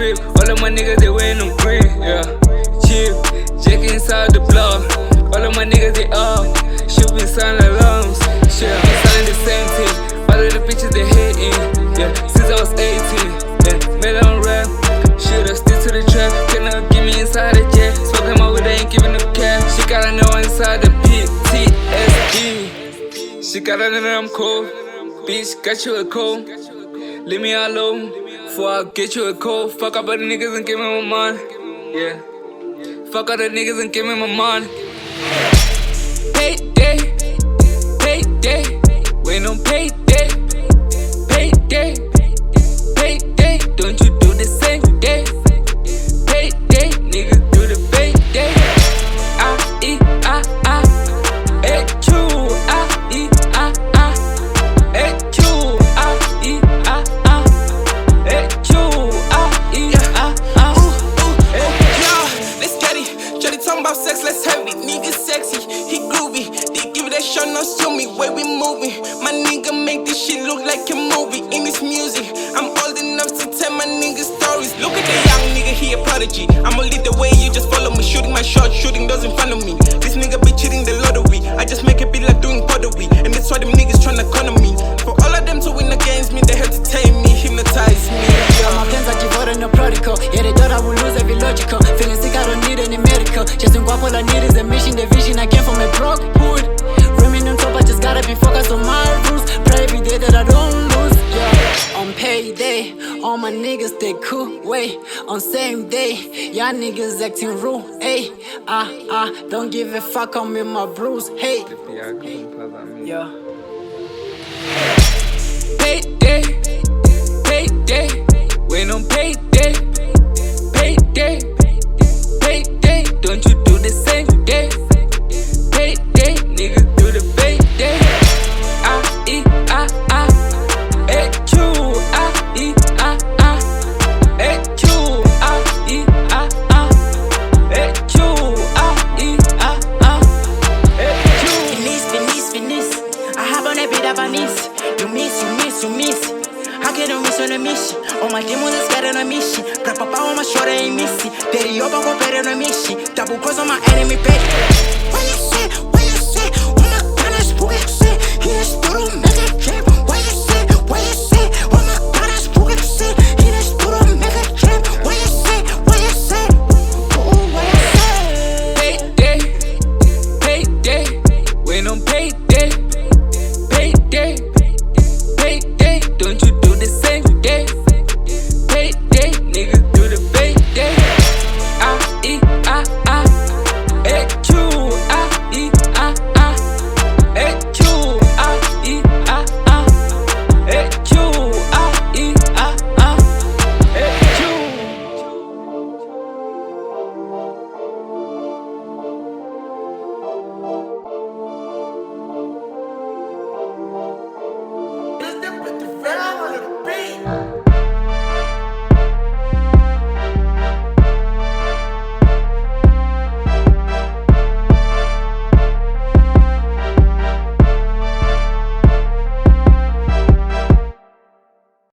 crib. All of my niggas, they wearing them green, yeah. Chill, Jack inside the block. All of my niggas, they up. Should be signing alarms. Shit, I'm signing the same thing. All of the bitches, they hating, yeah. Since I was 18, yeah. Made on rap. Shit, I stick to the trap. Cannot get me inside the jet. Smoking my weed, they ain't giving no cash. She gotta know inside the PTSD. She gotta know that I'm cold. Bitch, got you a cold. Leave me alone before I get you a cold. Fuck up all the niggas and give me my money. Yeah. Fuck all the niggas and give me my money. Payday, payday, wait on payday, payday, payday. Don't you do the same day? Payday, niggas do the payday. Sex, let's have it, nigga sexy, he groovy. They give it that shot, now show me where we moving. My nigga make this shit look like a movie. In this music, I'm old enough to tell my nigga stories. Look at the young nigga, he a prodigy. I'ma lead the way, you just follow me. Shooting my shot, shooting those in front of me. This nigga be cheating the lottery. I just make it be like doing pottery. And that's why them niggas tryna corner me. For all of them to win against me, they have to tame me, hypnotize me. My plans are devoted no protocol. Yeah, they thought I would lose every logical. Feeling sick, I don't need any medical. Just in guap, all I need is a mission. The vision I came from a broke hood. Rimming on top, I just gotta be focused on my rules. Pray every day that I don't lose. Yeah, on payday, all my niggas they cool. Wait, on same day, y'all niggas acting rude. Hey, don't give a fuck, I'm in my bruise. Hey, yeah. Payday, payday, wait on payday, payday, payday. Don't you do the same day? Payday, niggas do the payday. You miss. How can you miss on a mission? All my demons is getting a mission. Pra papa on my shoulder ain't missing. Daddy up on better on a mission. Double cross on my enemy page. When you say, oh my goodness, who you say? Here's the room, make a trip.